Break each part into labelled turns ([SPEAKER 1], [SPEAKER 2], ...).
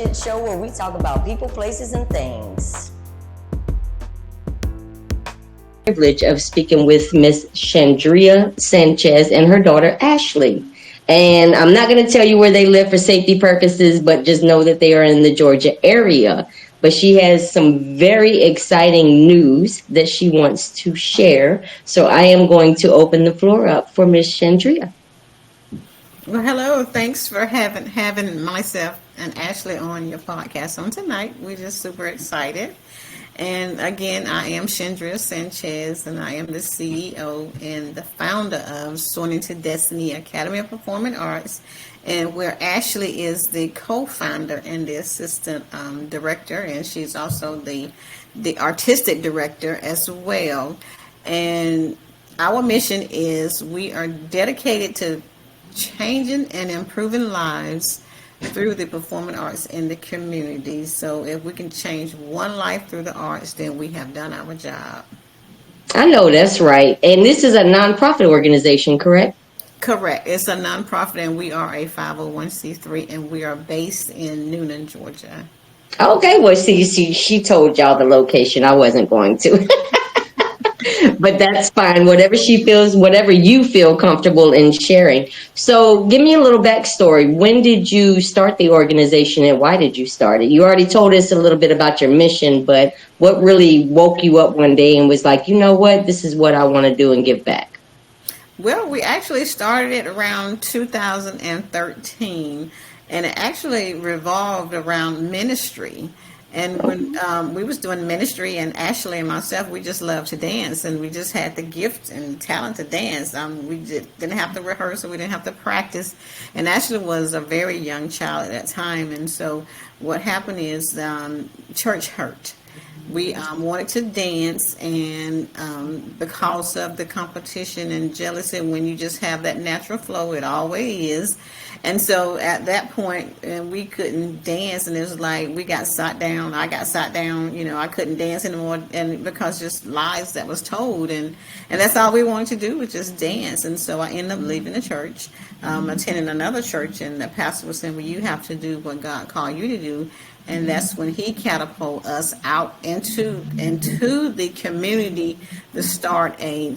[SPEAKER 1] HERshyt Show, where we talk about people, places, and things. Privilege of speaking with Miss Shandria Sanchez and her daughter Ashley. And I'm not going to tell you where they live for safety purposes, but just know that they are in the Georgia area. But she has some very exciting news that she wants to share. So I am going to open the floor up for Miss Shandria.
[SPEAKER 2] Well, hello. Thanks for having myself and Ashley on your podcast on tonight. We're just super excited. And again, I am Shandria Sanchez, and I am the CEO and the founder of Soaring to Destiny Academy of Performing Arts, and where Ashley is the co-founder and the assistant director, and she's also the artistic director as well. And our mission is we are dedicated to changing and improving lives through the performing arts in the community. So if we can change one life through the arts, then we have done our job.
[SPEAKER 1] I know that's right. And this is a nonprofit organization, correct?
[SPEAKER 2] Correct. It's a nonprofit, and we are a 501c3, and we are based in Noonan, Georgia.
[SPEAKER 1] Okay, well, see, she told y'all the location. I wasn't going to. But that's fine. Whatever she feels, whatever you feel comfortable in sharing. So give me a little backstory. When did you start the organization, and why did you start it? You already told us a little bit about your mission, but what really woke you up one day and was like, you know what, this is what I want to do and give back?
[SPEAKER 2] Well, we actually started it around 2013, and it actually revolved around ministry. And when we was doing ministry, and Ashley and myself, we just loved to dance, and we just had the gift and talent to dance. We didn't have to rehearse, and we didn't have to practice. And Ashley was a very young child at that time, and so what happened is church hurt. We wanted to dance, and because of the competition and jealousy, when you just have that natural flow, it always is. And so at that point, we couldn't dance, and it was like we got sat down. I got sat down. I couldn't dance anymore, and because just lies that was told, and that's all we wanted to do was just dance. And so I ended up leaving the church, attending another church, and the pastor was saying, "Well, you have to do what God called you to do." And that's when he catapulted us out into the community to start a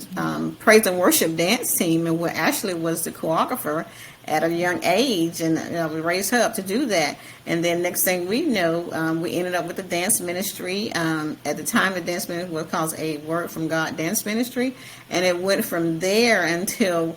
[SPEAKER 2] praise and worship dance team, and where Ashley was the choreographer at a young age, and we raised her up to do that. And then next thing we know, we ended up with the dance ministry. At the time, the dance ministry was called a Word from God Dance Ministry, and it went from there until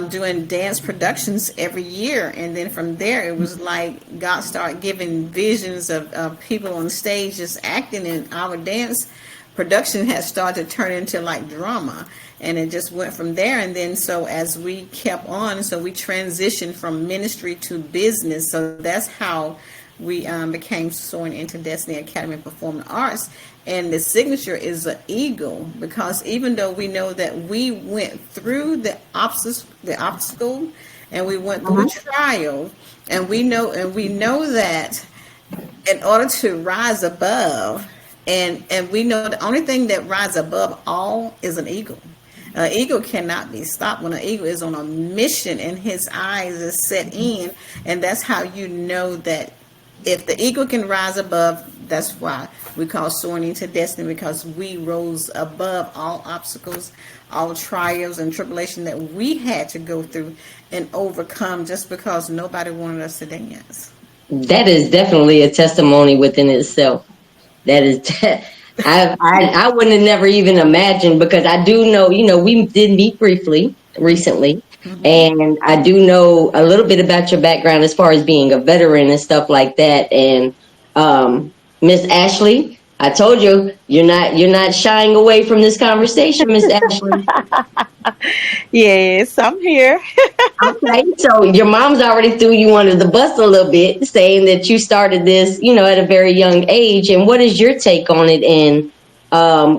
[SPEAKER 2] doing dance productions every year. And then from there, it was like God started giving visions of people on stage just acting, and our dance production had started to turn into like drama. And it just went from there. And then so as we kept on, so we transitioned from ministry to business. So that's how we became Soaring into Destiny Academy of Performing Arts. And the signature is an eagle, because even though we know that we went through the obstacle, and we went through the trial, and we know that in order to rise above, and we know the only thing that rises above all is an eagle. An eagle cannot be stopped. When an eagle is on a mission and his eyes is set in, and that's how you know that if the eagle can rise above, that's why we call Soaring into Destiny, because we rose above all obstacles, all trials and tribulation that we had to go through and overcome, just because nobody wanted us to dance.
[SPEAKER 1] That is definitely a testimony within itself. That is, I wouldn't have never even imagined, because I do know, we did meet briefly recently, and I do know a little bit about your background as far as being a veteran and stuff like that. And Miss Ashley, I told you, you're not shying away from this conversation, Miss Ashley.
[SPEAKER 3] Yes, I'm here.
[SPEAKER 1] Okay, so your mom's already threw you under the bus a little bit, saying that you started this, at a very young age. And what is your take on it? And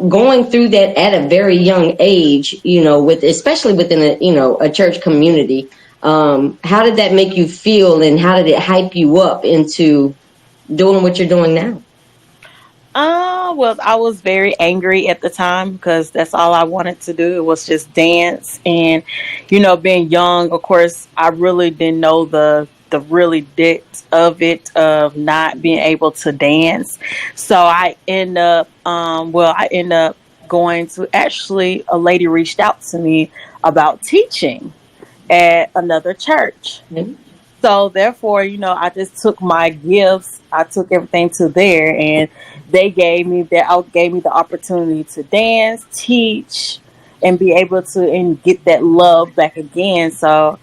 [SPEAKER 1] going through that at a very young age, especially within a church community, how did that make you feel, and how did it hype you up into doing what you're doing now?
[SPEAKER 3] Well, I was very angry at the time, because that's all I wanted to do. It was just dance. And, being young, of course, I really didn't know the the really depths of it, of not being able to dance. So I end up going to, actually, a lady reached out to me about teaching at another church. So therefore, I just took my gifts, I took everything to there, and they gave me the opportunity to dance, teach, and be able to and get that love back again. So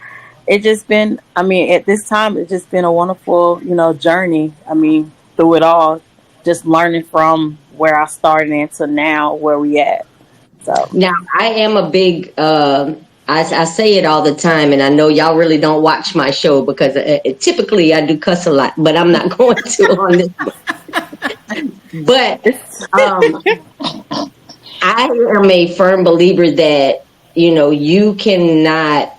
[SPEAKER 3] it just been, I mean, at this time, it's just been a wonderful, journey. I mean, through it all, just learning from where I started and to now where we at. So
[SPEAKER 1] Now, I am a big, I say it all the time, and I know y'all really don't watch my show because typically I do cuss a lot, but I'm not going to on this one. But um, I am a firm believer that, you cannot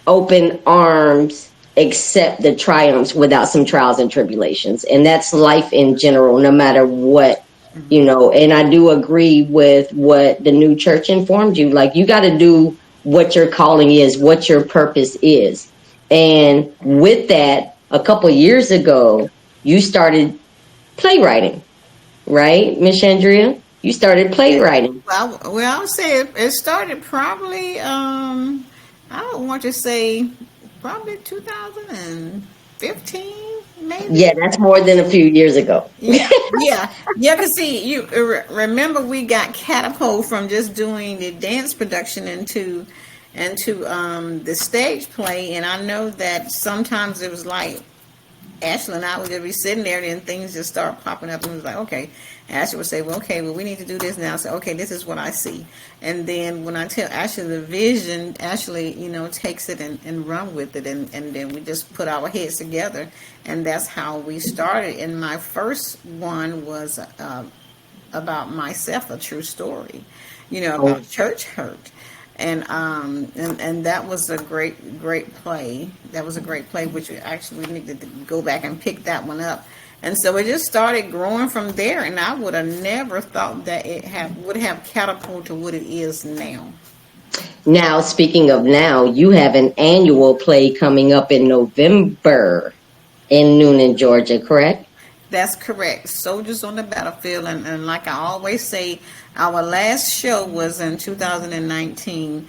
[SPEAKER 1] open arms accept the triumphs without some trials and tribulations. And that's life in general, no matter what, and I do agree with what the new church informed you. Like, you got to do what your calling is, what your purpose is. And with that, a couple years ago, you started playwriting, right, Miss Shandria? You started playwriting.
[SPEAKER 2] Well, I would say it started probably, I don't want to say probably 2015, maybe.
[SPEAKER 1] Yeah, that's more than a few years ago.
[SPEAKER 2] Yeah. Cause see, you remember we got catapulted from just doing the dance production into the stage play, and I know that sometimes it was like Ashley and I would just be sitting there, and things just start popping up, and it was like, okay. Ashley would say, well, we need to do this now. So, okay, this is what I see. And then when I tell Ashley the vision, Ashley, takes it and run with it. And then we just put our heads together. And that's how we started. And my first one was about myself, a true story, about church hurt. And that was a great play. That was a great play, which we actually needed to go back and pick that one up. And so it just started growing from there, and I would have never thought that would have catapulted to what it is now.
[SPEAKER 1] Now, speaking of now, you have an annual play coming up in November in Noonan, Georgia, correct?
[SPEAKER 2] That's correct. Soldiers on the Battlefield, and like I always say, our last show was in 2019.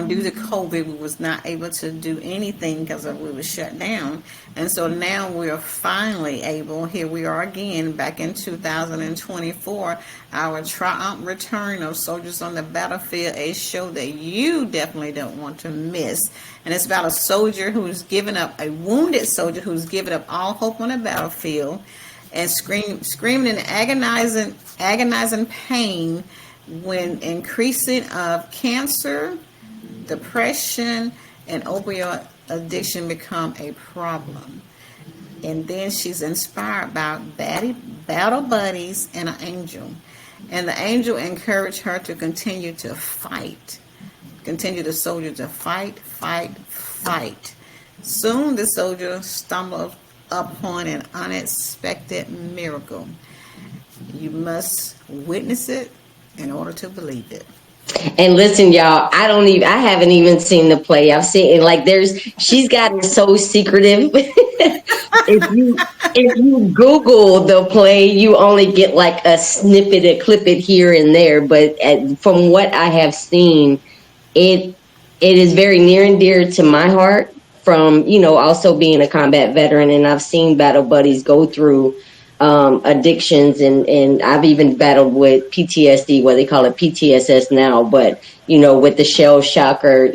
[SPEAKER 2] Due to COVID, we was not able to do anything because we were shut down. And so now we are finally able, here we are again, back in 2024, our triumphant return of Soldiers on the Battlefield, a show that you definitely don't want to miss. And it's about a soldier who's given up, a wounded soldier who's given up all hope on the battlefield and screaming in agonizing pain when increasing of cancer, depression, and opioid addiction become a problem. And then she's inspired by battle buddies and an angel. And the angel encouraged her to continue to fight. Continue the soldier to fight. Soon the soldier stumbled upon an unexpected miracle. You must witness it in order to believe it.
[SPEAKER 1] And listen, y'all, I haven't even seen the play. I've seen it, she's gotten so secretive. if you Google the play, you only get like a snippet, a clip it here and there. But from what I have seen, it is very near and dear to my heart, from, also being a combat veteran. And I've seen battle buddies go through addictions, and I've even battled with PTSD, what they call it PTSS now, but with the shell shock or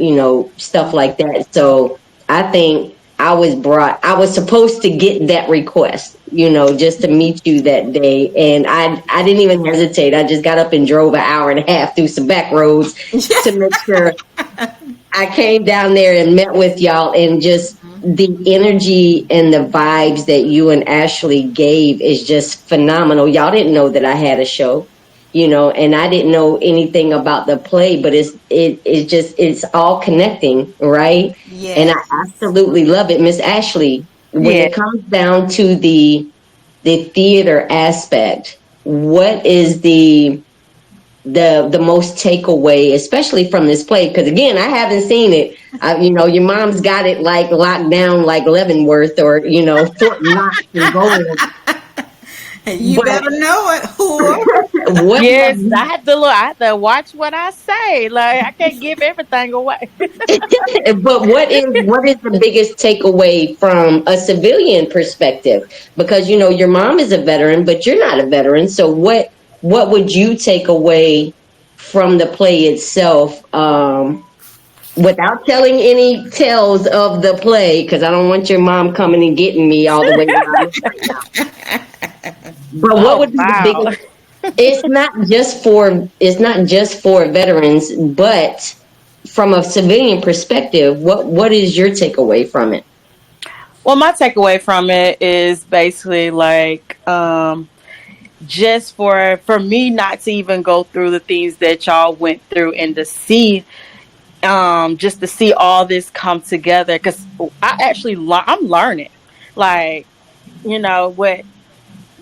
[SPEAKER 1] stuff like that. So I think I was supposed to get that request, just to meet you that day, and I didn't even hesitate. I just got up and drove an hour and a half through some back roads to make sure I came down there and met with y'all, and just the energy and the vibes that you and Ashley gave is just phenomenal. Y'all didn't know that I had a show, and I didn't know anything about the play, but it's all connecting, right?
[SPEAKER 2] Yes.
[SPEAKER 1] And I absolutely love it. Miss Ashley, when it comes down to the theater aspect, what is the the most takeaway, especially from this play? Because again, I haven't seen it. Your mom's got it like locked down, like Leavenworth or Fort Knox and going.
[SPEAKER 2] And you better know it, whore.
[SPEAKER 1] What have
[SPEAKER 3] Yes,
[SPEAKER 1] you,
[SPEAKER 3] I have to watch what I say. Like I can't give everything away.
[SPEAKER 1] but what is the biggest takeaway from a civilian perspective? Because your mom is a veteran, but you're not a veteran. So what would you take away from the play itself? Without telling any tales of the play, because I don't want your mom coming and getting me all the way around right now. But what
[SPEAKER 3] Oh
[SPEAKER 1] would be the
[SPEAKER 3] wow.
[SPEAKER 1] biggest? It's not just for veterans, but from a civilian perspective, what is your takeaway from it?
[SPEAKER 3] Well, my takeaway from it is basically like just for me not to even go through the things that y'all went through and to see just to see all this come together because I actually I'm learning like what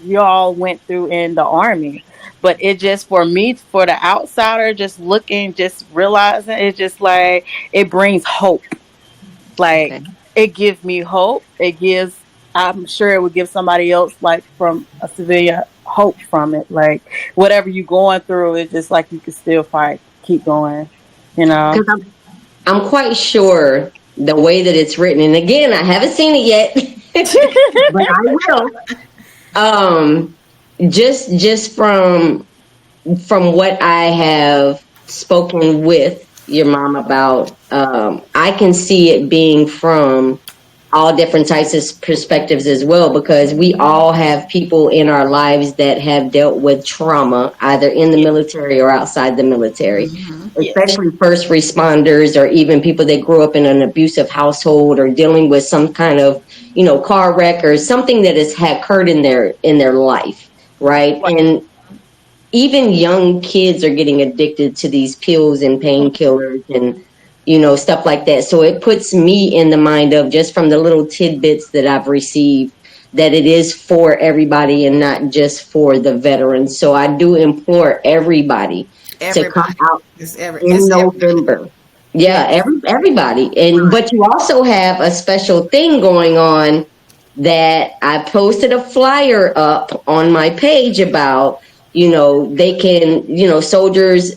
[SPEAKER 3] y'all went through in the army, but it just for me, for the outsider, just looking, just realizing, it's just like it brings hope. Like
[SPEAKER 1] Okay.
[SPEAKER 3] it gives me hope. It gives, I'm sure it would give somebody else, like from a civilian, hope from it. Like whatever you're going through, it's just like you can still fight, keep going. You know.
[SPEAKER 1] Because I'm quite sure the way that it's written, and again, I haven't seen it yet, but I will. Um, just from what I have spoken with your mom about, I can see it being from all different types of perspectives as well, because we all have people in our lives that have dealt with trauma, either in the military or outside the military,
[SPEAKER 3] Yes.
[SPEAKER 1] especially first responders or even people that grew up in an abusive household or dealing with some kind of, car wreck or something that has occurred in their life, right?
[SPEAKER 3] Right.
[SPEAKER 1] And even young kids are getting addicted to these pills and painkillers and stuff like that. So it puts me in the mind of, just from the little tidbits that I've received, that it is for everybody and not just for the veterans. So I do implore everybody to come
[SPEAKER 2] Everybody.
[SPEAKER 1] out
[SPEAKER 2] It's
[SPEAKER 1] in
[SPEAKER 2] everybody.
[SPEAKER 1] November. Yeah,
[SPEAKER 2] Yes.
[SPEAKER 1] everybody. But you also have a special thing going on that I posted a flyer up on my page about. They can, soldiers,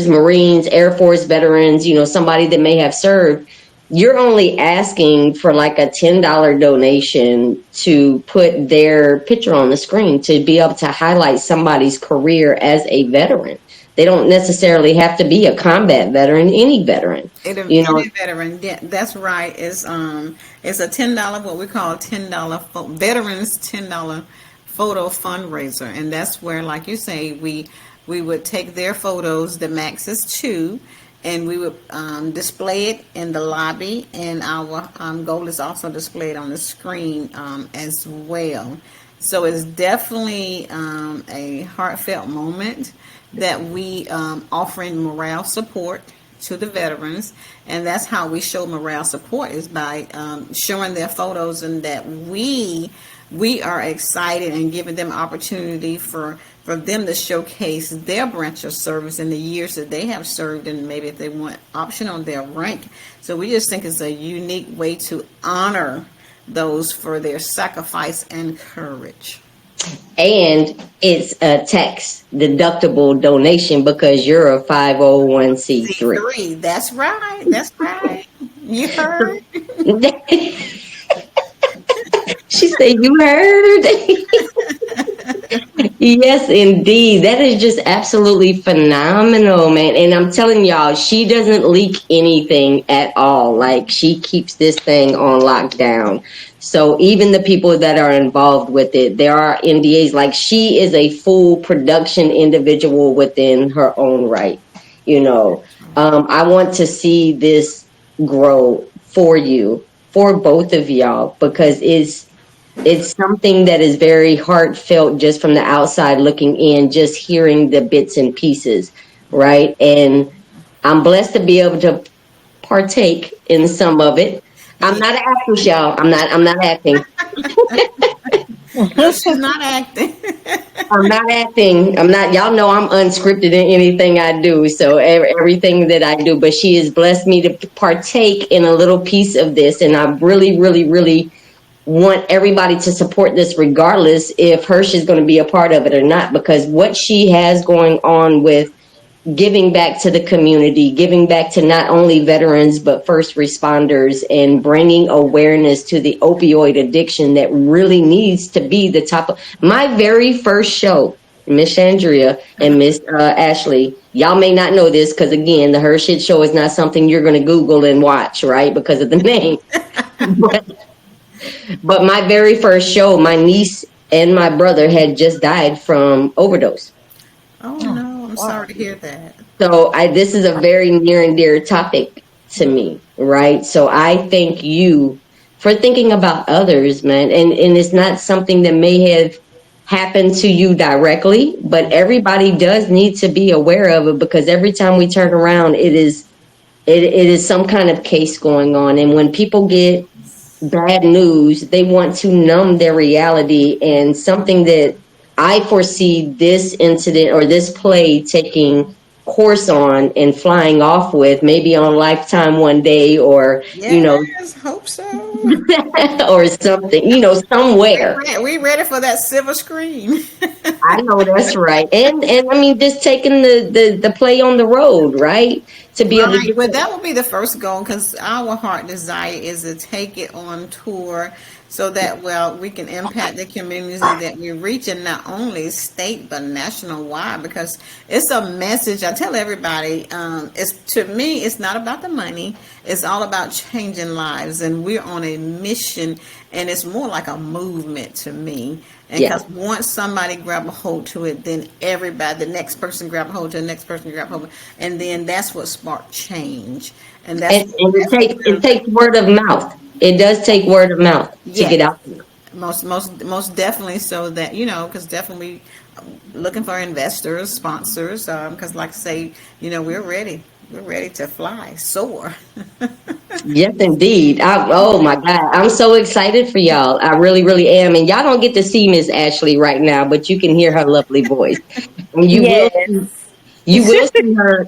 [SPEAKER 1] Marines, Air Force veterans, somebody that may have served. You're only asking for like a $10 donation to put their picture on the screen, to be able to highlight somebody's career as a veteran. They don't necessarily have to be a combat veteran, any veteran.
[SPEAKER 2] Any veteran, yeah, that's right. It's a $10, what we call veterans $10 photo fundraiser, and that's where, like you say, we would take their photos. The max is two, and we would display it in the lobby, and our goal is also displayed on the screen as well. So it's definitely a heartfelt moment that we offering morale support to the veterans, and that's how we show morale support, is by showing their photos, and that we are excited and giving them opportunity for them to showcase their branch of service in the years that they have served, and maybe if they want option on their rank. So we just think it's a unique way to honor those for their sacrifice and courage.
[SPEAKER 1] And it's a tax deductible donation because you're a 501c3.
[SPEAKER 2] C3, that's right, that's right. You heard?
[SPEAKER 1] She said, "You heard?" Yes, indeed. That is just absolutely phenomenal, man. And I'm telling y'all, she doesn't leak anything at all. Like, she keeps this thing on lockdown. So even the people that are involved with it, there are NDAs. Like, she is a full production individual within her own right. I want to see this grow for you, for both of y'all, because it's something that is very heartfelt, just from the outside looking in, just hearing the bits and pieces, right? And I'm blessed to be able to partake in some of it. I'm not an actress, y'all. I'm not acting.
[SPEAKER 2] No, she's not acting.
[SPEAKER 1] I'm not acting. I'm not. Y'all know I'm unscripted in anything I do. So everything that I do. But she has blessed me to partake in a little piece of this, and I really, really, really want everybody to support this, regardless if Hersh is going to be a part of it or not. Because what she has going on with giving back to the community, giving back to not only veterans, but first responders, and bringing awareness to the opioid addiction that really needs to be the top of my very first show. Miss Shandria and Miss Ashley, y'all may not know this because, again, the HERshyt Show is not something you're going to Google and watch, right? Because of the name. but my very first show, my niece and my brother had just died from overdose.
[SPEAKER 2] Oh no, I'm sorry to hear that.
[SPEAKER 1] So this is a very near and dear topic to me, right? So I thank you for thinking about others, man. And it's not something that may have happened to you directly, but everybody does need to be aware of it, because every time we turn around, it is some kind of case going on. And when people get bad news, they want to numb their reality, and something that I foresee this incident or this play taking course on and flying off with, maybe on Lifetime one day, or
[SPEAKER 2] Yes, hope so.
[SPEAKER 1] or something, somewhere.
[SPEAKER 2] We ready for that silver screen.
[SPEAKER 1] I know that's right. And I mean, just taking the play on the road, right? To be able to
[SPEAKER 2] Right. Well, that will be the first goal, because our heart desire is to take it on tour so that, well, we can impact the communities that we're reaching, not only state but national wide, because it's a message. I tell everybody, to me, it's not about the money. It's all about changing lives, and we're on a mission, and it's more like a movement to me. And because once somebody grab a hold to it, then everybody, the next person grab a hold to the next person grab a hold, and then that's what sparked change. And
[SPEAKER 1] it takes word of mouth. It does take word of mouth to get out there.
[SPEAKER 2] Most definitely, so that, because definitely looking for investors, sponsors, because like I say, we're ready to fly, soar.
[SPEAKER 1] Yes, indeed. Oh my God, I'm so excited for y'all. I really, really am. And y'all don't get to see Miss Ashley right now, but you can hear her lovely voice. And
[SPEAKER 3] Yes.
[SPEAKER 1] you will see her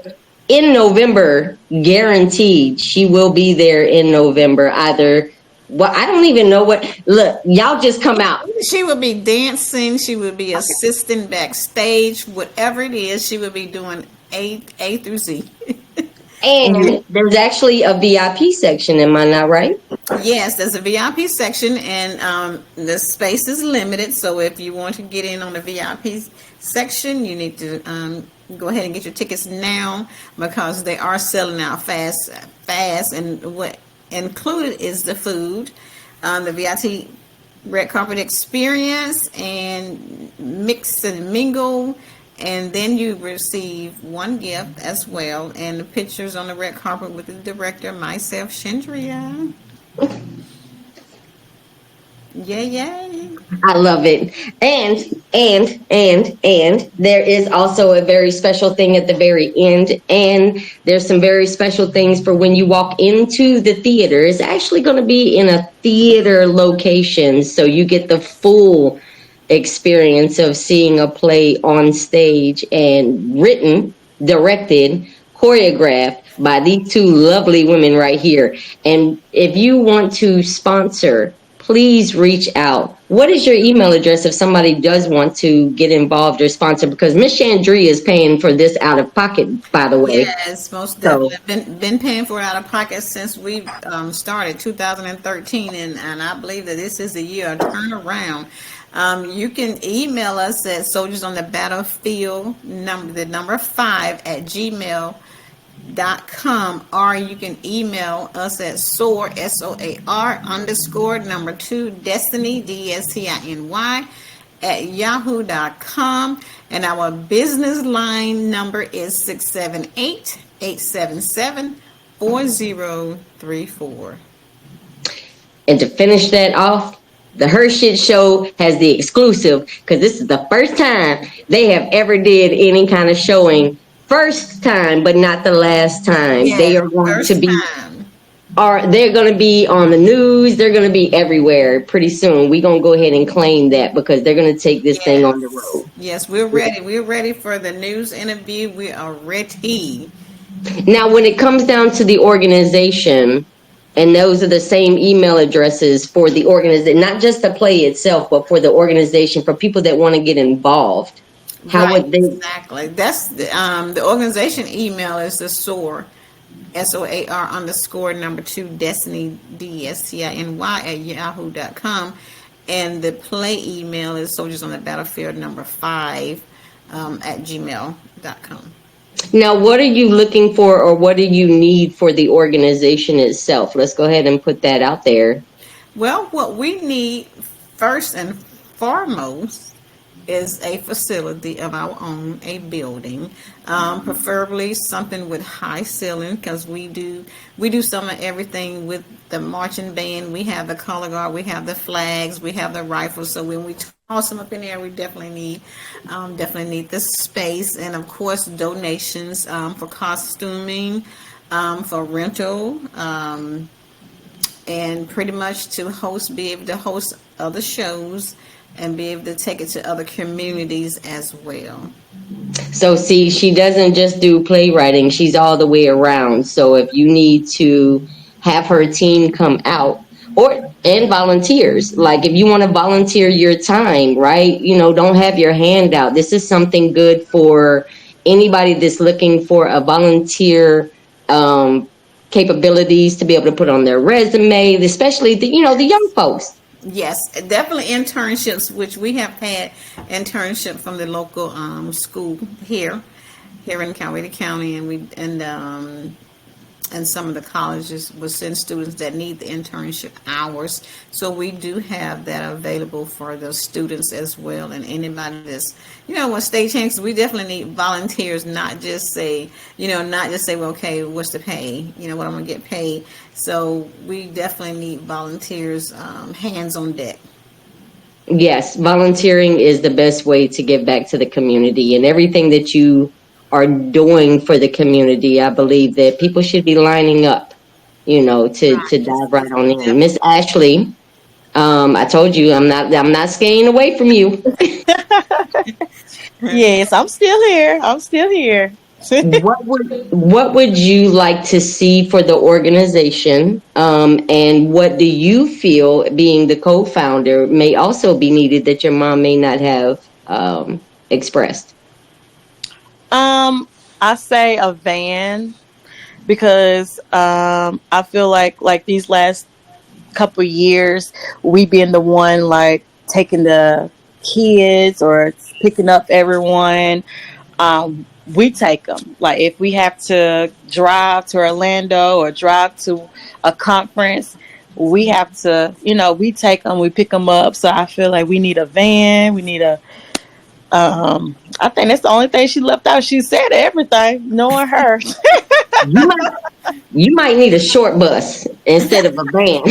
[SPEAKER 1] in November, guaranteed. She will be there in November. Either, well, I don't even know what. Look, y'all just come out.
[SPEAKER 2] She would be dancing. She would be assisting backstage. Whatever it is, she would be doing A through Z.
[SPEAKER 1] And there's actually a VIP section. Am I not right?
[SPEAKER 2] Yes, there's a VIP section, and the space is limited. So if you want to get in on the VIP section, you need to go ahead and get your tickets now, because they are selling out fast. And what included is the food, the VIP red carpet experience, and mix and mingle. And then you receive one gift as well, and the pictures on the red carpet with the director, myself, Shandria. Yay.
[SPEAKER 1] I love it. And there is also a very special thing at the very end. And there's some very special things for when you walk into the theater. It's actually going to be in a theater location, so you get the full experience of seeing a play on stage, and written, directed, choreographed by these two lovely women right here. And if you want to sponsor, please reach out. What is your email address if somebody does want to get involved or sponsor? Because Miss Shandria is paying for this out of pocket, by the way.
[SPEAKER 2] Yes, most definitely. Been paying for it out of pocket since we started 2013, and I believe that this is the year of turnaround. You can email us at Soldiers on the Battlefield, the number 5 @gmail.com, or you can email us at SOAR, SOAR_2 Destiny, DSTINY, @yahoo.com. And our business line number is 678-877-4034.
[SPEAKER 1] And to finish that off, the HERshyt Show has the exclusive, because this is the first time they have ever did any kind of showing. First time, but not the last time.
[SPEAKER 2] Yeah,
[SPEAKER 1] they are going to be.
[SPEAKER 2] time.
[SPEAKER 1] they're going to be on the news. They're going to be everywhere pretty soon. We're going to go ahead and claim that because they're going to take this thing on the
[SPEAKER 2] Yes.
[SPEAKER 1] road.
[SPEAKER 2] Yes, we're ready. We're ready for the news interview. We are ready.
[SPEAKER 1] Now, when it comes down to the organization, and those are the same email addresses for the organization, not just the play itself, but for the organization, for people that want to get involved. How
[SPEAKER 2] Right,
[SPEAKER 1] would they?
[SPEAKER 2] exactly. That's the organization email is the SOAR, SOAR underscore number two, Destiny, DSTINY at yahoo.com. And the play email is Soldiers on the Battlefield number five at gmail.com.
[SPEAKER 1] Now, what are you looking for, or what do you need for the organization itself? Let's go ahead and put that out there.
[SPEAKER 2] Well, what we need first and foremost is a facility of our own, a building, preferably something with high ceiling because we do some of everything with the marching band. We have the color guard, we have the flags, we have the rifles. So when we toss them up in the air, we definitely need this space, and of course donations for costuming, for rental. And pretty much to be able to host other shows and be able to take it to other communities as well.
[SPEAKER 1] So, see, she doesn't just do playwriting, she's all the way around. So, if you need to have her team come out, and volunteers, like if you want to volunteer your time, right? Don't have your hand out. This is something good for anybody that's looking for a volunteer capabilities to be able to put on their resume, especially the young folks.
[SPEAKER 2] Yes, definitely internships, which we have had internship from the local school here in Coweta County, and some of the colleges will send students that need the internship hours. So we do have that available for those students as well, and anybody that's when state changes, we definitely need volunteers, not just say well, okay, what's the pay, what I'm gonna get paid. So we definitely need volunteers, hands on deck.
[SPEAKER 1] Yes, volunteering is the best way to give back to the community, and everything that you are doing for the community. I believe that people should be lining up, to
[SPEAKER 2] Right.
[SPEAKER 1] dive right on in. Miss Ashley, I told you I'm not staying away from you.
[SPEAKER 3] Yes, I'm still here. I'm still here.
[SPEAKER 1] What would you like to see for the organization? And what do you feel, being the co-founder, may also be needed that your mom may not have expressed?
[SPEAKER 3] I say a van because I feel like these last couple years we been the one like taking the kids or picking up everyone. We take them. Like if we have to drive to Orlando or drive to a conference, we have to, we take them, we pick them up. So I feel like we need a van. We need a. I think that's the only thing she left out. She said everything, knowing her.
[SPEAKER 1] You might need a short bus instead of a van.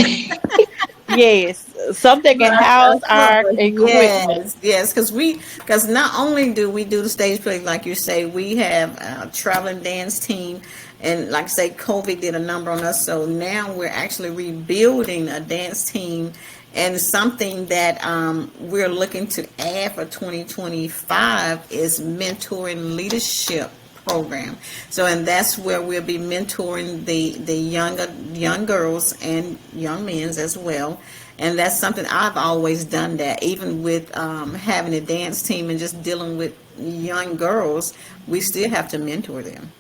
[SPEAKER 3] Yes, something can house our equipment.
[SPEAKER 2] Yes, because not only do we do the stage play, like you say, we have a traveling dance team, and like I say, COVID did a number on us. So now we're actually rebuilding a dance team, and something that we're looking to add for 2025 is mentoring leadership program. So, and that's where we'll be mentoring the young girls and young men as well. And that's something I've always done, that even with having a dance team and just dealing with young girls, we still have to mentor them.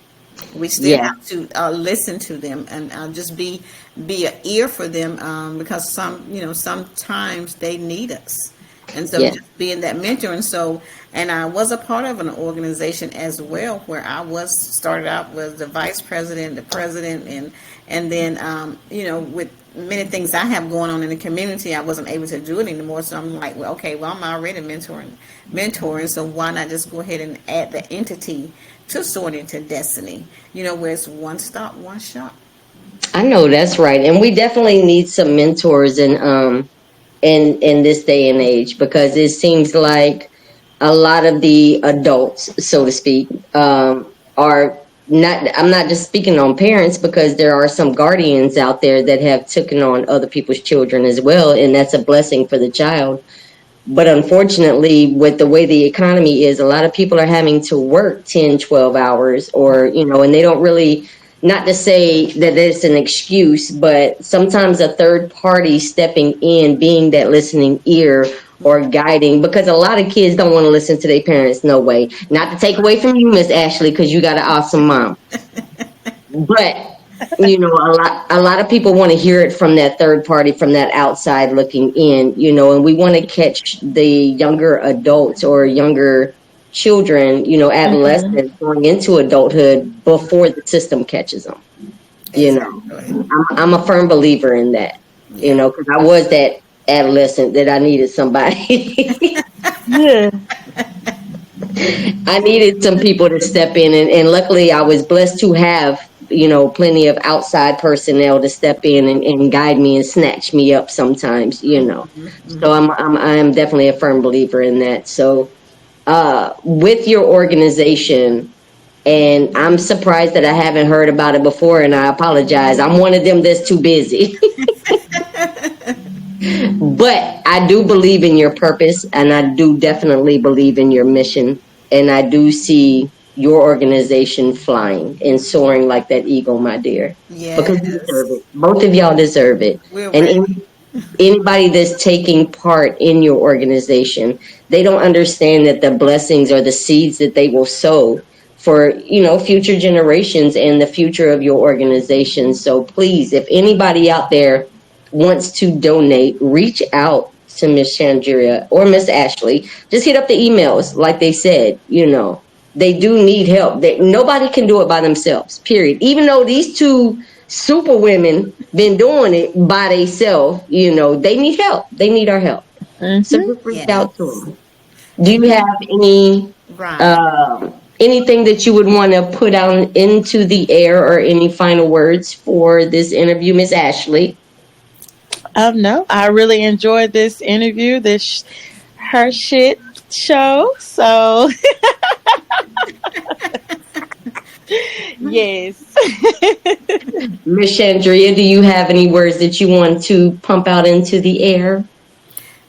[SPEAKER 2] We still
[SPEAKER 1] Yeah,
[SPEAKER 2] have to listen to them, and just be an ear for them, because sometimes they need us, and so
[SPEAKER 1] yeah,
[SPEAKER 2] just being that mentor. And so, and I was a part of an organization as well where I was started out was the vice president, the president, and then with many things I have going on in the community, I wasn't able to do it anymore. So I'm like, well, okay, well, I'm already mentoring, so why not just go ahead and add the entity to Soaring to Destiny, where it's one stop, one shop.
[SPEAKER 1] I know that's right, and we definitely need some mentors in this day and age, because it seems like a lot of the adults, so to speak, are I'm not just speaking on parents, because there are some guardians out there that have taken on other people's children as well, and that's a blessing for the child. But unfortunately, with the way the economy is, a lot of people are having to work 10, 12 hours, or, and they don't really, not to say that it's an excuse, but sometimes a third party stepping in, being that listening ear or guiding, because a lot of kids don't want to listen to their parents. No way. Not to take away from you, Miss Ashley, because you got an awesome mom. But a lot of people want to hear it from that third party, from that outside looking in, and we want to catch the younger adults or younger children, adolescents going into adulthood before the system catches them.
[SPEAKER 2] Exactly.
[SPEAKER 1] I'm a firm believer in that, because I was that adolescent that I needed somebody.
[SPEAKER 3] Yeah.
[SPEAKER 1] I needed some people to step in, and luckily I was blessed to have, plenty of outside personnel to step in and guide me and snatch me up sometimes, So I'm definitely a firm believer in that. So with your organization, and I'm surprised that I haven't heard about it before, and I apologize. I'm one of them that's too busy. But I do believe in your purpose, and I do definitely believe in your mission, and I do see your organization flying and soaring like that eagle, my dear. Because you deserve
[SPEAKER 2] Yes.
[SPEAKER 1] it. Both of y'all deserve it.
[SPEAKER 2] We're
[SPEAKER 1] And
[SPEAKER 2] ready.
[SPEAKER 1] anybody that's taking part in your organization, they don't understand that the blessings or the seeds that they will sow for, future generations and the future of your organization. So please, if anybody out there wants to donate, reach out to Miss Shandria or Miss Ashley. Just hit up the emails, like they said. They do need help. Nobody can do it by themselves. Period. Even though these two super women been doing it by themselves, they need help. They need our help. So
[SPEAKER 3] Mm-hmm.
[SPEAKER 1] just reach out to
[SPEAKER 2] Yes.
[SPEAKER 1] them. Do you
[SPEAKER 2] And
[SPEAKER 1] have
[SPEAKER 2] right.
[SPEAKER 1] anything that you would want to put out into the air, or any final words for this interview, Miss Ashley?
[SPEAKER 3] No, I really enjoyed this interview, this HERshyt show. So, yes.
[SPEAKER 1] Miss Chandria, do you have any words that you want to pump out into the air?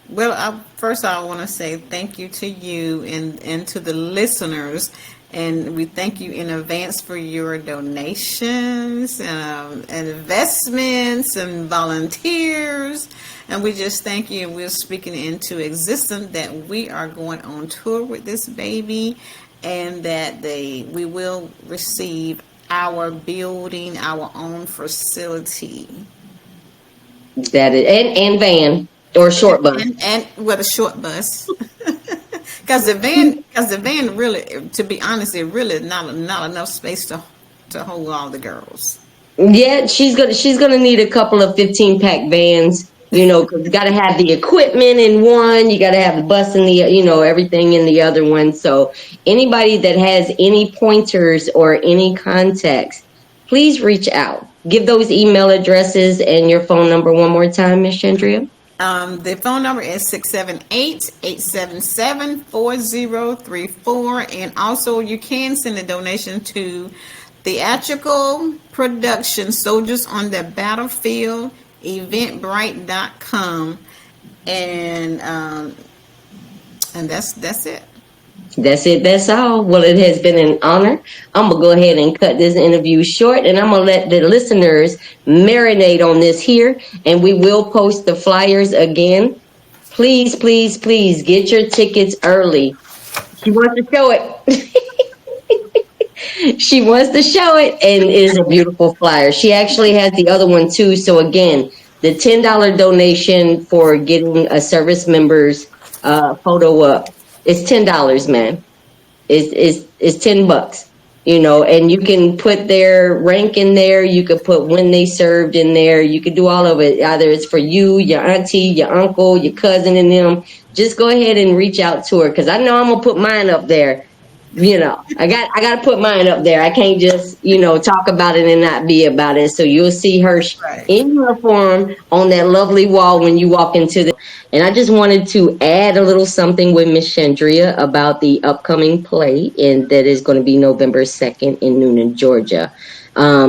[SPEAKER 2] Well, first I want to say thank you to you and to the listeners. And we thank you in advance for your donations, and investments, and volunteers. And we just thank you. And we're speaking into existence that we are going on tour with this baby, and that we will receive our building, our own facility.
[SPEAKER 1] That is, and van or short bus.
[SPEAKER 2] And with a short bus. Because the van really, to be honest, it really not enough space to hold all the girls.
[SPEAKER 1] Yeah, she's gonna need a couple of 15-pack vans. Because you got to have the equipment in one, you got to have the bus in the, everything in the other one. So anybody that has any pointers or any contacts, please reach out. Give those email addresses and your phone number one more time, Miss Chandria.
[SPEAKER 2] The phone number is 678-877-4034. And also you can send a donation to Theatrical Production Soldiers on the Battlefield, eventbrite.com. And that's it.
[SPEAKER 1] That's it. That's all. Well, it has been an honor. I'm going to go ahead and cut this interview short, and I'm going to let the listeners marinate on this here, and we will post the flyers again. Please, please, please get your tickets early. She wants to show it. She wants to show it, and it is a beautiful flyer. She actually has the other one too. So again, the $10 donation for getting a service member's photo up, it's $10, man. It's $10, and you can put their rank in there. You could put when they served in there. You could do all of it. Either it's for you, your auntie, your uncle, your cousin, and them. Just go ahead and reach out to her, because I know I'm gonna put mine up there. I got to put mine up there. I can't just, talk about it and not be about it. So you'll see Hersh
[SPEAKER 2] Right.
[SPEAKER 1] in uniform on that lovely wall when you walk into the. And I just wanted to add a little something with Miss Shandria about the upcoming play, and that is going to be November 2nd in Noonan, Georgia.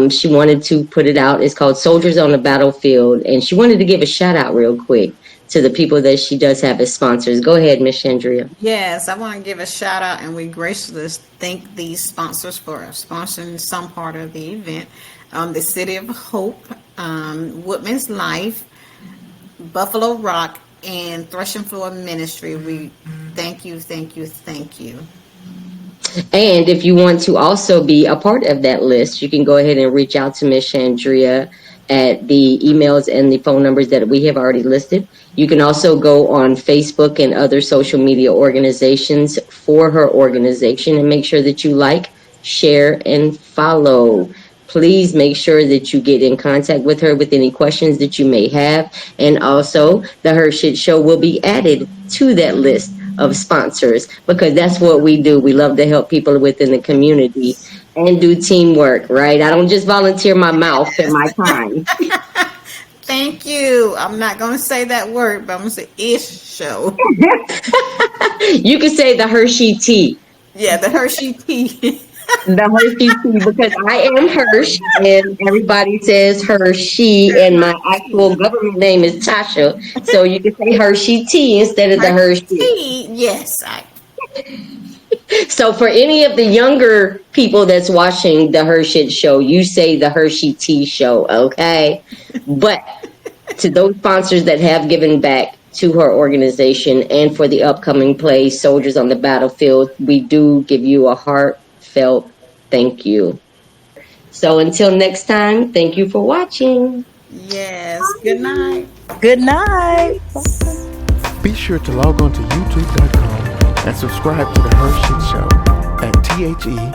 [SPEAKER 1] She wanted to put it out. It's called Soldiers on the Battlefield, and she wanted to give a shout out real quick to the people that she does have as sponsors. Go ahead, Miss Shandria.
[SPEAKER 2] Yes, I want to give a shout out, and we graciously thank these sponsors for sponsoring some part of the event. The City of Hope, Woodman's Life, Buffalo Rock, and Threshing Floor Ministry. We thank you, thank you, thank you.
[SPEAKER 1] And if you want to also be a part of that list, you can go ahead and reach out to Miss Shandria at the emails and the phone numbers that we have already listed. You can also go on Facebook and other social media organizations for her organization and make sure that you like, share, and follow. Please make sure that you get in contact with her with any questions that you may have. And also, the HERshyt Show will be added to that list of sponsors, because that's what we do. We love to help people within the community and do teamwork, right? I don't just volunteer my mouth and my time.
[SPEAKER 2] Thank you. I'm not going to say that word, but I'm going to say show.
[SPEAKER 1] You can say the Hershey tea.
[SPEAKER 2] Yeah, the Hershey tea.
[SPEAKER 1] The Hershey tea, because I am Hersh, and everybody says Hershey, and my actual government name is Tasha. So you can say Hershey tea instead of the Hershey
[SPEAKER 2] tea. Yes.
[SPEAKER 1] So for any of the younger people that's watching the HERshyt Show, you say the Hershey Tea Show, okay? But to those sponsors that have given back to her organization and for the upcoming play, Soldiers on the Battlefield, we do give you a heartfelt thank you. So until next time, thank you for watching.
[SPEAKER 2] Yes. Good night.
[SPEAKER 3] Good night.
[SPEAKER 4] Be sure to log on to youtube.com and subscribe to the HERshyt Show at TheRshytShow.